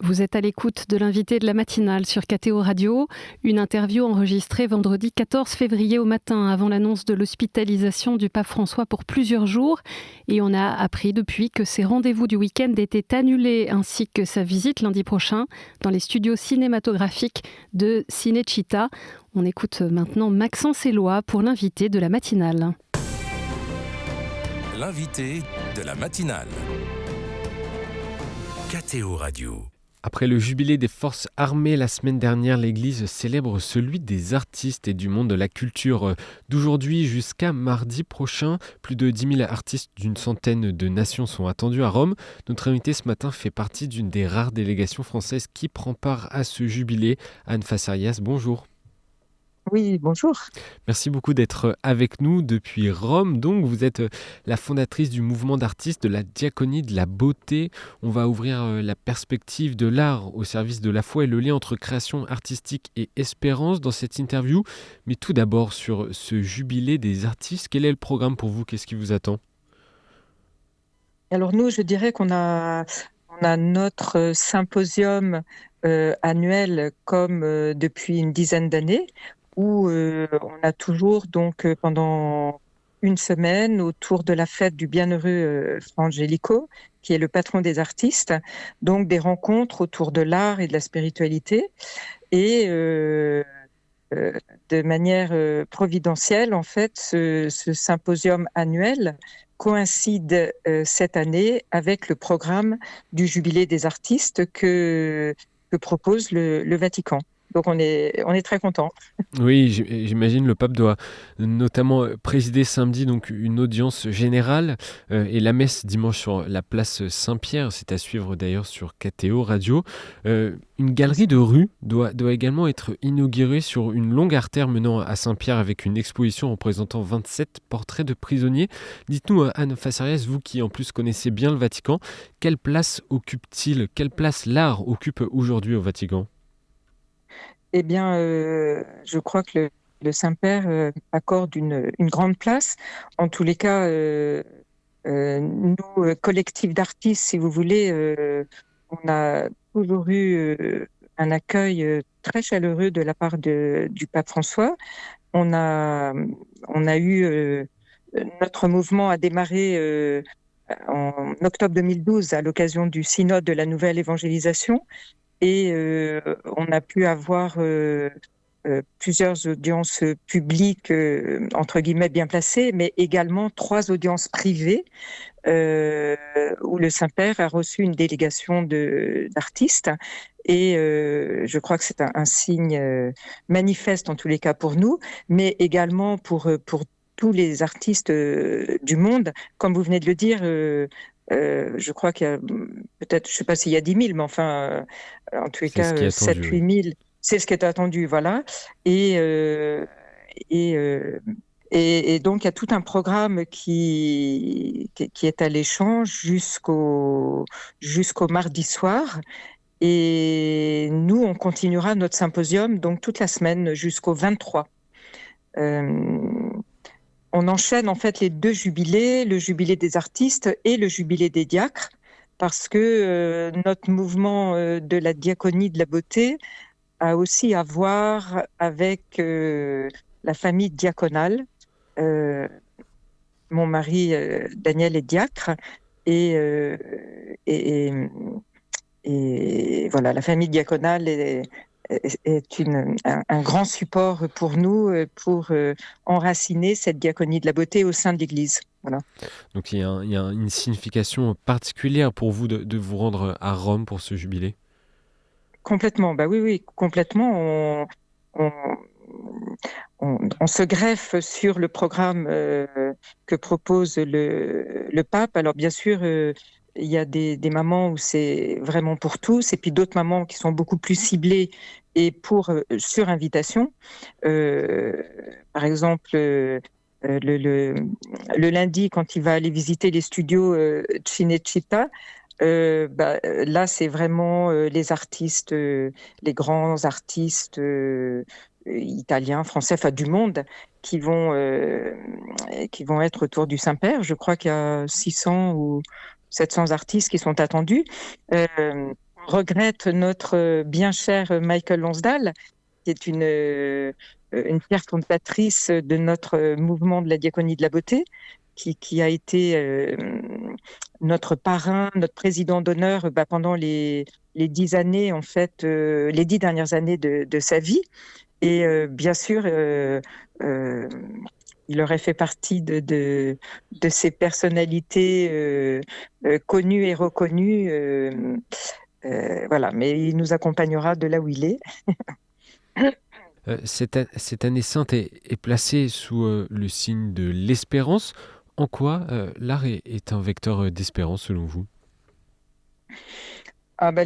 Vous êtes à l'écoute de l'invité de la matinale sur KTO Radio, une interview enregistrée vendredi 14 février au matin avant l'annonce de l'hospitalisation du pape François pour plusieurs jours. Et on a appris depuis que ses rendez-vous du week-end étaient annulés ainsi que sa visite lundi prochain dans les studios cinématographiques de Cinecittà. On écoute maintenant Maxence Eloi pour l'invité de la matinale. L'invité de la matinale. KTO Radio. Après le jubilé des forces armées la semaine dernière, l'Église célèbre celui des artistes et du monde de la culture. D'aujourd'hui jusqu'à mardi prochain, plus de 10 000 artistes d'une centaine de nations sont attendus à Rome. Notre invité ce matin fait partie d'une des rares délégations françaises qui prend part à ce jubilé. Anne Fassarias, bonjour. Oui, bonjour. Merci beaucoup d'être avec nous depuis Rome. Donc, vous êtes la fondatrice du mouvement d'artistes de la diaconie de la beauté. On va ouvrir la perspective de l'art au service de la foi et le lien entre création artistique et espérance dans cette interview. Mais tout d'abord, sur ce jubilé des artistes, quel est le programme pour vous ? Qu'est-ce qui vous attend ? Alors nous, je dirais qu'on a notre symposium annuel comme depuis une dizaine d'années, où on a toujours pendant une semaine autour de la fête du bienheureux Fra Angelico, qui est le patron des artistes, donc des rencontres autour de l'art et de la spiritualité, et de manière providentielle, en fait, ce symposium annuel coïncide cette année avec le programme du Jubilé des artistes que propose le Vatican. Donc on est très contents. Oui, j'imagine le pape doit notamment présider samedi donc une audience générale et la messe dimanche sur la place Saint-Pierre. C'est à suivre d'ailleurs sur KTO Radio. Une galerie de rue doit également être inaugurée sur une longue artère menant à Saint-Pierre avec une exposition représentant 27 portraits de prisonniers. Dites-nous, Anne Fassarias, vous qui en plus connaissez bien le Vatican, quelle place occupe-t-il, quelle place l'art occupe aujourd'hui au Vatican ? Eh bien, je crois que le Saint-Père accorde une grande place. En tous les cas, nous, collectif d'artistes, si vous voulez, on a toujours eu un accueil très chaleureux de la part du pape François. On a eu notre mouvement a démarré en octobre 2012 à l'occasion du synode de la nouvelle évangélisation. Et on a pu avoir plusieurs audiences publiques, entre guillemets, bien placées, mais également 3 audiences privées où le Saint-Père a reçu une délégation d'artistes. Et je crois que c'est un signe manifeste, en tous les cas pour nous, mais également pour tous les artistes du monde. Comme vous venez de le dire, je crois qu'il y a peut-être, je ne sais pas s'il y a 10 000, mais enfin, en tous les cas, 7-8 000, c'est ce qui est attendu, voilà. Et donc, il y a tout un programme qui est à l'échange jusqu'au mardi soir. Et nous, on continuera notre symposium donc toute la semaine jusqu'au 23. On enchaîne en fait les 2 jubilés, le jubilé des artistes et le jubilé des diacres, parce que notre mouvement de la diaconie de la beauté a aussi à voir avec la famille diaconale. Mon mari Daniel est diacre et voilà, la famille diaconale est un grand support pour nous, pour enraciner cette diaconie de la beauté au sein de l'Église. Voilà. Donc il y a une signification particulière pour vous de vous rendre à Rome pour ce jubilé ? Complètement, oui, complètement. On se greffe sur le programme que propose le pape. Alors bien sûr, il y a des moments où c'est vraiment pour tous, et puis d'autres moments qui sont beaucoup plus ciblés et sur invitation. Par exemple, le lundi, quand il va aller visiter les studios Cinecittà, là, c'est vraiment les artistes, les grands artistes italiens, français, enfin du monde, qui vont être autour du Saint-Père. Je crois qu'il y a 600 ou 700 artistes qui sont attendus. regrette notre bien cher Michael Lonsdale, qui est une pierre fondatrice de notre mouvement de la diaconie de la beauté, qui a été notre parrain, notre président d'honneur pendant les 10 années, en fait, les 10 dernières années de sa vie. Et bien sûr, il aurait fait partie de ces personnalités connues et reconnues. Voilà, mais il nous accompagnera de là où il est. Cette année sainte est placée sous le signe de l'espérance. En quoi l'art est un vecteur d'espérance selon vous?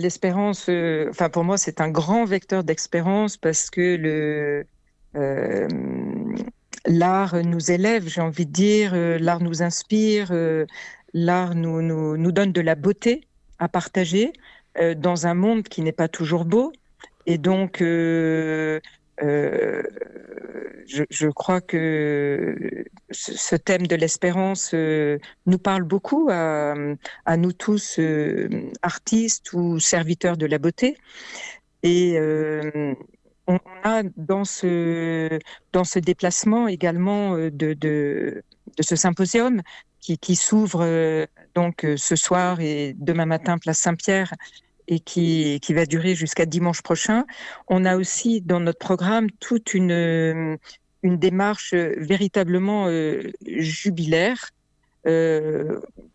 L'espérance, pour moi, c'est un grand vecteur d'espérance parce que euh, l'art nous élève, j'ai envie de dire, l'art nous inspire, l'art nous donne de la beauté à partager dans un monde qui n'est pas toujours beau. Et donc, je crois que ce thème de l'espérance nous parle beaucoup à nous tous, artistes ou serviteurs de la beauté. Et on a dans ce déplacement également de ce symposium qui s'ouvre donc ce soir et demain matin, place Saint-Pierre, et qui va durer jusqu'à dimanche prochain. On a aussi dans notre programme toute une démarche véritablement jubilaire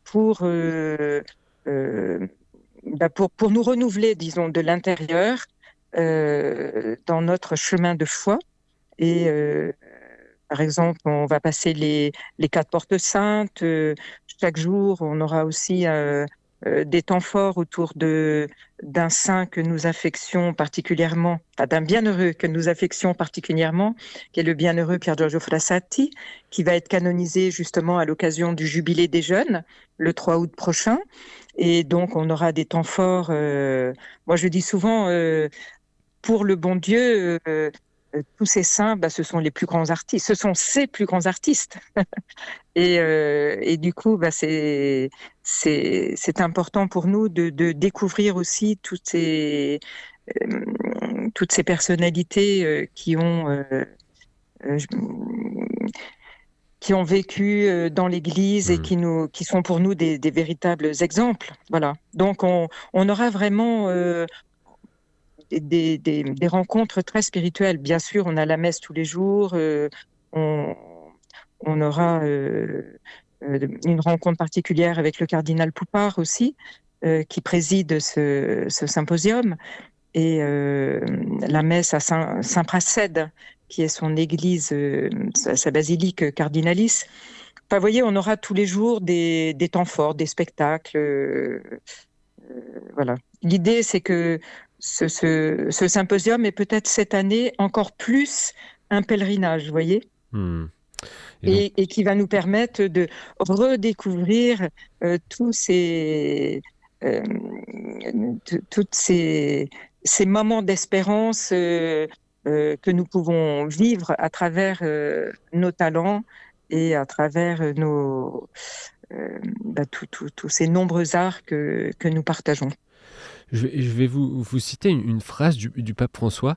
pour nous renouveler, disons, de l'intérieur dans notre chemin de foi. Et par exemple, on va passer les 4 portes saintes. Chaque jour, on aura aussi des temps forts autour d'un saint que nous affections particulièrement, d'un bienheureux que nous affections particulièrement, qui est le bienheureux Pier Giorgio Frassati, qui va être canonisé justement à l'occasion du Jubilé des jeunes, le 3 août prochain. Et donc, on aura des temps forts. Moi, je dis souvent, pour le bon Dieu, tous ces saints, ce sont les plus grands artistes. Ce sont ces plus grands artistes. Et du coup, c'est important pour nous de découvrir aussi toutes ces personnalités qui ont vécu dans l'Église et qui sont pour nous des véritables exemples. Voilà. Donc, on aura vraiment des rencontres très spirituelles. Bien sûr, on a la messe tous les jours. On aura une rencontre particulière avec le cardinal Poupard aussi, qui préside ce symposium. Et la messe à Saint-Prassède, qui est son église, sa basilique cardinalice. Enfin, vous voyez, on aura tous les jours des temps forts, des spectacles. Voilà. L'idée, c'est que ce symposium est peut-être cette année encore plus un pèlerinage, vous voyez, et qui va nous permettre de redécouvrir tous ces moments d'espérance que nous pouvons vivre à travers nos talents et à travers tous ces nombreux arts que nous partageons. Je vais vous citer une phrase du pape François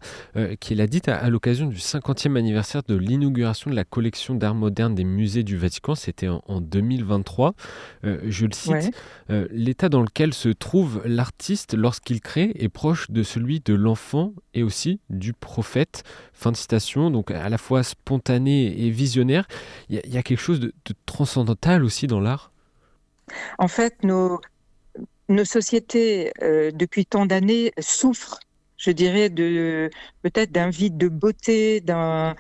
qu'il a dite à l'occasion du 50e anniversaire de l'inauguration de la collection d'art moderne des musées du Vatican. C'était en 2023. Je le cite. Ouais. L'état dans lequel se trouve l'artiste lorsqu'il crée est proche de celui de l'enfant et aussi du prophète. Fin de citation. Donc à la fois spontané et visionnaire. Il y a quelque chose de transcendantal aussi dans l'art. En fait, nos sociétés, depuis tant d'années, souffrent, je dirais, peut-être d'un vide de beauté, d'un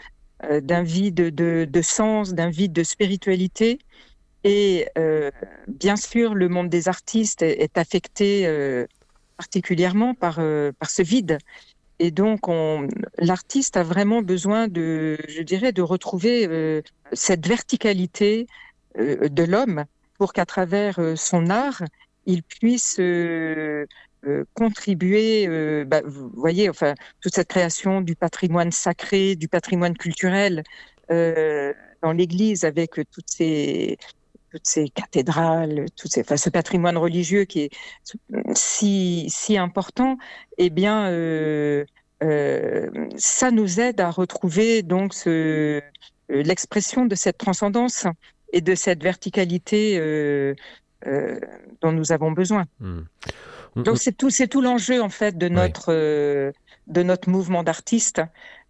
vide de sens, d'un vide de spiritualité. Et bien sûr, le monde des artistes est affecté particulièrement par ce vide. Et donc, l'artiste a vraiment besoin de retrouver cette verticalité de l'homme pour qu'à travers son art, il puisse contribuer, vous voyez, enfin, toute cette création du patrimoine sacré, du patrimoine culturel dans l'Église, avec toutes ces toutes ces cathédrales, ce patrimoine religieux qui est si important, eh bien, ça nous aide à retrouver donc l'expression de cette transcendance et de cette verticalité dont nous avons besoin. Donc c'est tout l'enjeu en fait de notre mouvement d'artistes.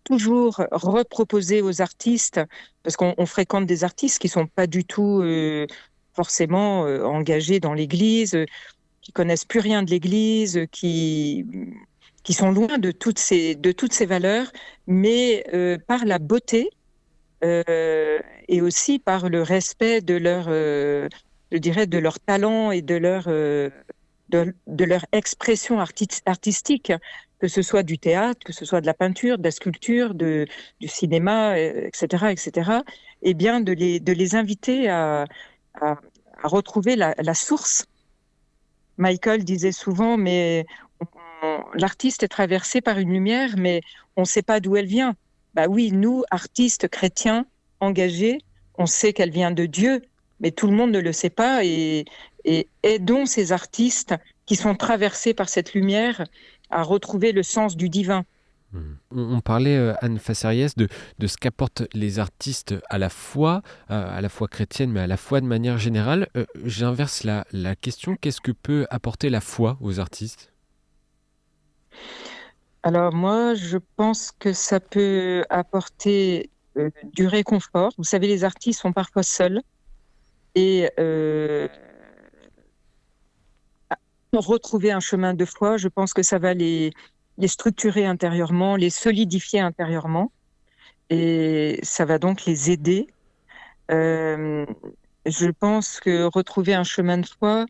Toujours reproposer aux artistes, parce qu'on fréquente des artistes qui sont pas du tout forcément engagés dans l'Église, qui connaissent plus rien de l'Église, qui sont loin de toutes ces valeurs, mais par la beauté et aussi par le respect de de leur talent et de leur expression artistique, que ce soit du théâtre, que ce soit de la peinture, de la sculpture, du cinéma, etc., etc. Et bien de les inviter à retrouver la source. Michael disait souvent, mais l'artiste est traversé par une lumière, mais on ne sait pas d'où elle vient. Bah oui, nous, artistes chrétiens engagés, on sait qu'elle vient de Dieu, mais tout le monde ne le sait pas, et aidons ces artistes qui sont traversés par cette lumière à retrouver le sens du divin. On parlait, Anne Faceriès, de ce qu'apportent les artistes à la foi chrétienne, mais à la foi de manière générale. J'inverse la question. Qu'est-ce que peut apporter la foi aux artistes ? Alors moi, je pense que ça peut apporter du réconfort. Vous savez, les artistes sont parfois seuls. Et retrouver un chemin de foi, je pense que ça va les structurer intérieurement, les solidifier intérieurement, et ça va donc les aider. Je pense que retrouver un chemin de foi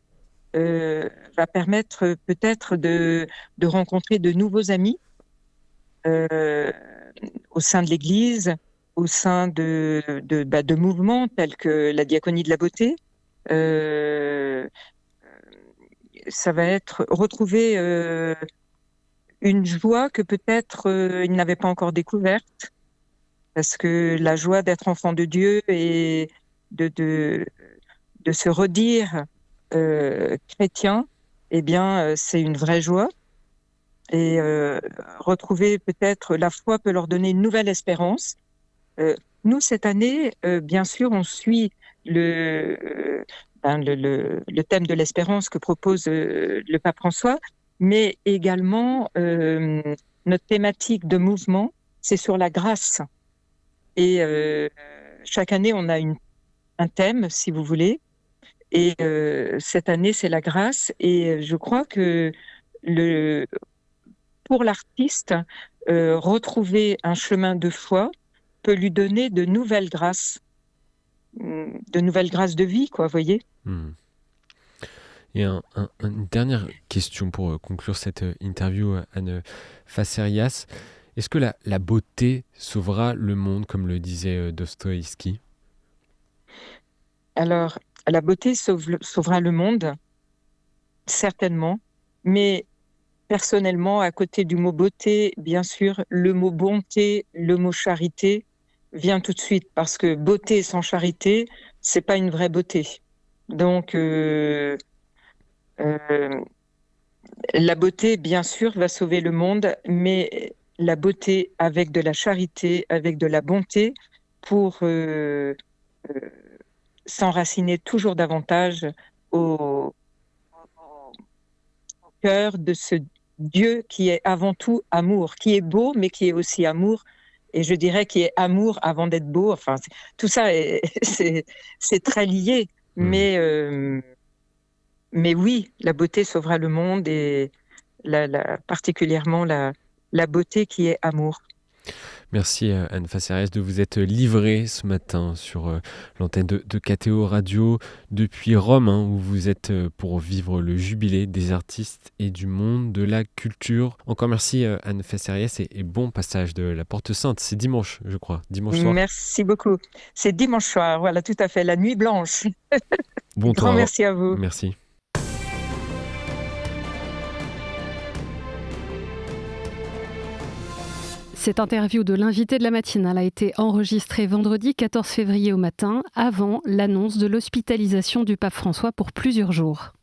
va permettre peut-être de rencontrer de nouveaux amis au sein de l'Église, au sein de mouvements tels que la diaconie de la beauté. Ça va être retrouver une joie que peut-être ils n'avaient pas encore découverte, parce que la joie d'être enfant de Dieu et de se redire chrétien, eh bien, c'est une vraie joie. Et retrouver peut-être la foi peut leur donner une nouvelle espérance. Nous, cette année, bien sûr, on suit le thème de l'espérance que propose le pape François, mais également notre thématique de mouvement, c'est sur la grâce. Et chaque année, on a un thème, si vous voulez, et cette année, c'est la grâce. Et je crois que pour l'artiste, retrouver un chemin de foi peut lui donner de nouvelles grâces de vie, quoi, vous voyez. Et une dernière question pour conclure cette interview, Anne Facerias. Est-ce que la beauté sauvera le monde, comme le disait Dostoïevski ? Alors, la beauté sauvera le monde, certainement, mais personnellement, à côté du mot beauté, bien sûr, le mot bonté, le mot charité vient tout de suite, parce que beauté sans charité, c'est pas une vraie beauté. Donc, la beauté, bien sûr, va sauver le monde, mais la beauté avec de la charité, avec de la bonté, pour s'enraciner toujours davantage au cœur de ce Dieu qui est avant tout amour, qui est beau, mais qui est aussi amour. Et je dirais qui est amour avant d'être beau. Enfin, tout ça, c'est très lié. Mais oui, la beauté sauvera le monde, et particulièrement la beauté qui est amour. Merci Anne Facerias de vous être livrée ce matin sur l'antenne de KTO Radio depuis Rome, où vous êtes pour vivre le jubilé des artistes et du monde de la culture. Encore merci Anne Facerias et bon passage de la Porte Sainte. C'est dimanche, je crois, dimanche soir. Merci beaucoup. C'est dimanche soir, voilà, tout à fait, la nuit blanche. Bon temps. Grand merci à vous. Merci. Cette interview de l'invité de la matinale a été enregistrée vendredi 14 février au matin, avant l'annonce de l'hospitalisation du pape François pour plusieurs jours.